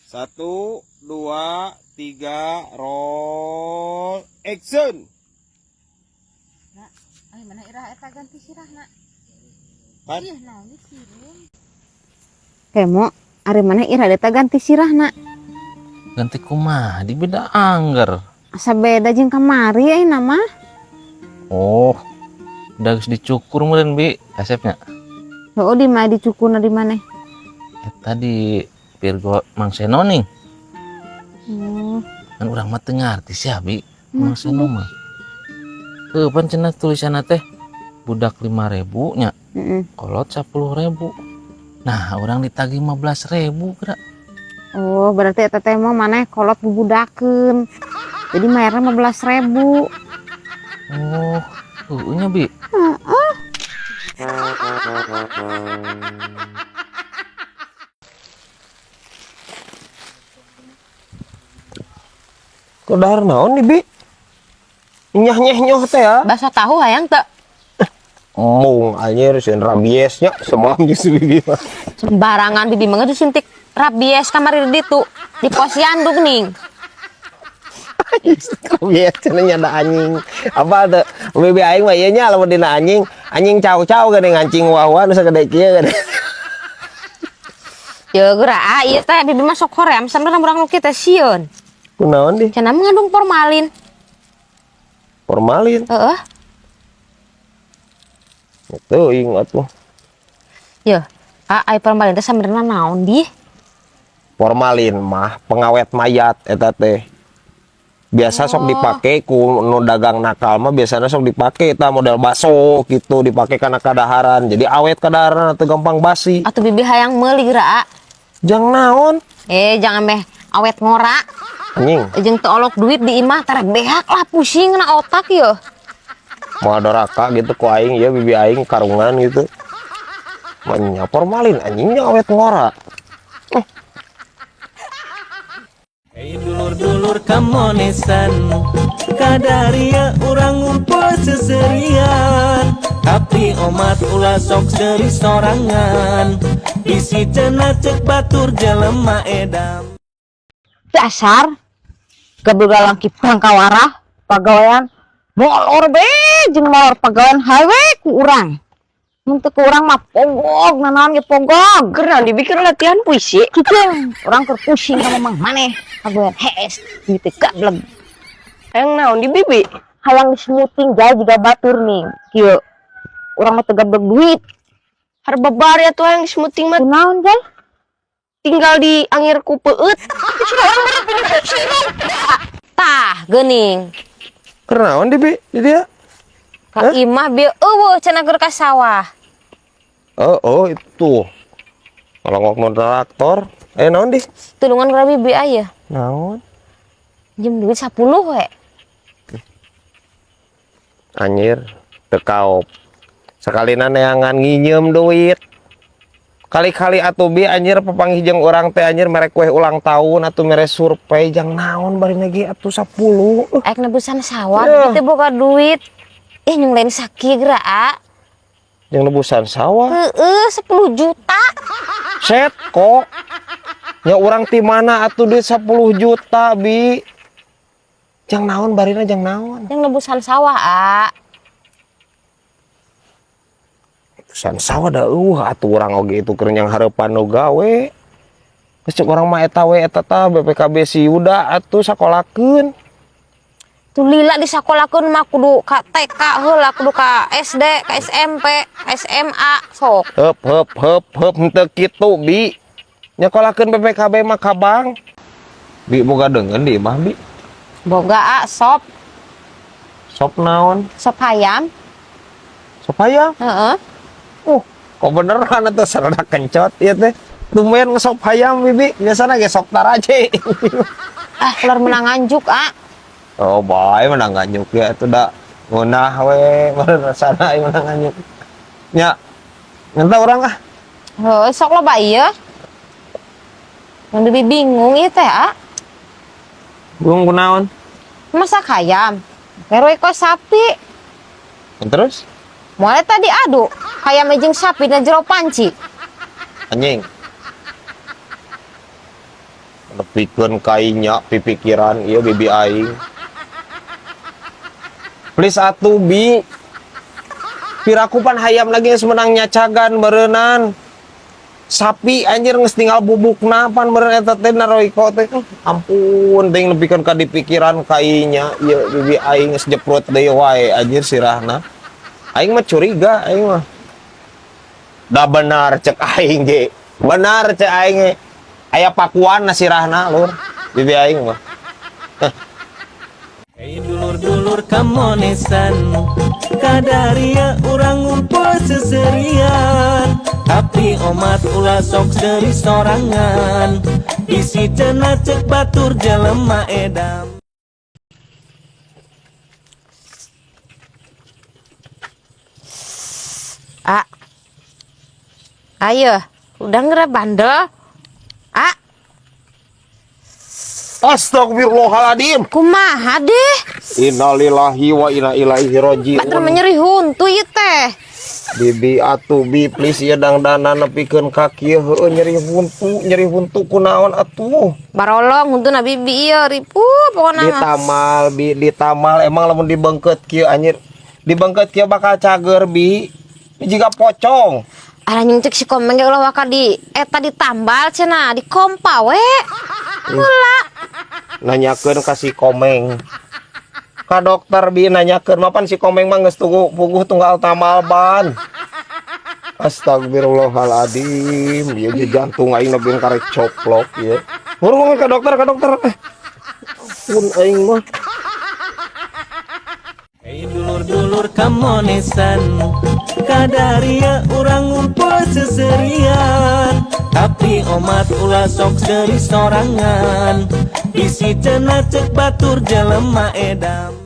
1, 2, 3, roll action. Nak, mana irah eta ganti sirah nak. Pan? Iya naon dikirim. Kemo, ari mana ira eta ganti sirah nak. Ganti kumaha di beda angger. Asa beda jeung kamari ayeuna mah. Oh, udah geus dicukur meureun Bi resepnya. Heuh di mah dicukurna di maneh. Eta di Virgo Mang Seno nih. Oh, Kan urang mah teu ngarti sia Bi. Mang Seno mah. Teu pan cenah tulisanna teh budak 5.000 nya. Kolot 10.000. Nah, orang ditagih 15.000 geura. oh berarti eta teh mah maneh kolot bubudakeun. Jadi mayarna 15.000. Oh, heueuh nya Bi. Kok dahar naon nih, Bi? Nyah-nyeh-nyoh teh ya. Bakso tahu hayang teu? Mung anjir sieun rabiesnya semalam justru Bibi mah. Sembarangan bibi mah disuntik rabies kamari ditu di posyandu geuning. Rabies cenah nyada anjing. Apa teh? Bibi aing mah ieu nya lamun dina anjing, anjing cau-cau geuning anjing wah-wah nu sagede kieu geuning. Ya geura ieu teh bibi mah sok hoream sampeyan urang nu kieu teh sieun. Kunaon di? Cenah mengandung formalin. Formalin. Heeh. Itu ingat tuh. Ya, ai formalin teh sampeyan naon di? Formalin mah pengawet mayat eta teh. Biasa sok dipake ku nu dagang nakal mah biasanya sok dipake eta model baso gitu dipake kana kadaharan. Jadi awet kadaharan atau gampang basi. Atuh bibi hayang meuli geura. Jang naon? Jangan meh awet ngora. Anjing, Jeung teu olok duit di imah tarek behak lah pusing na otak ya. mau doraka gitu ku aing ya bibi aing karungan gitu. Manya formalin anjingnya awet ngora. Hey dulur-dulur kamonesan kadaria urang ngumpul seserian tapi omat ulah sok seri sorangan bisi cenah cek batur jelema edam Dasar gabegalang kiprang kawarah pagawean molor be jeung molor pagawean hawe ku urang. Mun teu ku urang mah pogog nanaon ge pogog. Geura dibikin latihan puisi. Kitu urang keur pusing ka mamang maneh pagawean hees gitu gableng. Hayang naon di bibi? Hayang disemuting jaya juga batur nih. Kieu urang mah teu gableng duit. Harbabari atuh hayang dismuting mah Kunaon gal? tinggal di angir ku peueut. Tah geuning. Kenaon di Bi? Di dia? Ka imah bieu eueuh cenah keur ka sawah. Oh itu. Kalau ngok traktor, naon di? Tulungan ka bibi aya. Naon? Jem duit 10 we. Anjir, teu kaop. Sakalina neangan nginjem duit. Kali-kali atuh Bi anjir papanggih jeung urang teh anjir merek kue ulang tahun atuh mere survei jang naon bari ge atuh 10. Aek nebusan sawah teh boga duit. Nyung lain sakit geura. Jeung nebusan sawah. 10 juta. Set kok. Nya urang ti mana atuh duit 10 juta Bi. Jang naon barina jang naon. Yang nebusan sawah, Nebusan sawah da atuh urang oge itu keur nyang hareupan nu gawe. Geus cek urang mah eta we eta tah BPKB Siuda atuh sakolakeun. Tuh lila disakolakeun mah kudu ka TK heula, kudu ka SD, ka SMP, ka SMA sok. Heup henteu kitu Bi. Nyakolakeun BPKB mah ka bank. Bi boga deungeun di imah Bi. Boga sop Sop naon? sop hayam. Sop hayam. Heeh. Kok beneran atuh sarada kencot ieu teh. Tumben ngesop hayam Bibi. Biasana ge sop taraje. Keluar menang anjuk, Oh, bae menang nganyuk ya atuh da. Ngeunah we bener rasana ieu menang nganyuk. Nya. Ngenta urang ah. Heuh, sok loba ieu. Yang lebih bingung ieu teh, Bung kunaon? Masak hayam. Keroe kok sapi. Terus? Moal tadi adu, hayam jeung sapi na jero panci. Anjing. nepikeun kainya pipikiran ieu bibi aing. Please atuh bi. Piraku pan hayam lagi geus menang nyacagan beureunan. Sapi anjir geus tinggal bubukna pan meureun eta teh naroiko teh. Ampun teuing nepikeun ka dipikiran kainya ieu bibi aing geus jeprot deui wae anjir sirahna. Aing mah curiga aing mah. Da benar cek aing ge. Benar cek aing ge. Aya pakuan na sirahna lur. Bibi aing mah. Hei dulur-dulur kamonesan, kadaria urang ngumpul seserian, tapi omat ulah sok seri sorangan, isi cenah cek batur jelema edam. Ayo, udah ngerep bandel. Astagfirullahaladzim. Kumaha deh? Innalillahi wa inna ilaihi rajiun. Batur menyeri huntu ieu teh. Bibi atuh bi please ya dangdana nepikeun kaki heueuh nyeri huntu kunaon atuh. Barolong huntuna bibi ieu ripu pokona. Ditamal emang lamun dibengkeut kieu anjir. Dibengkeut kieu bakal cager bi. Jiga pocong. Ada nyungcek si komeng ge ulah waka di eta ditambal cenah, di kompa we. Heula. Nanyakeun ka si komeng. Ka dokter bi nanyakeun mapan si komeng mah geus puguh tunggal tamal ban. Astagfirullahaladzim. Ieu jantung aing nebeun karek coplok ieu. Urung ka dokter. Ampun aing mah. Hei dulur-dulur kamonesan, kadaria urang ngumpul seserian, tapi omat ulah sok seri sorangan, isi cenah cek batur jelema edam.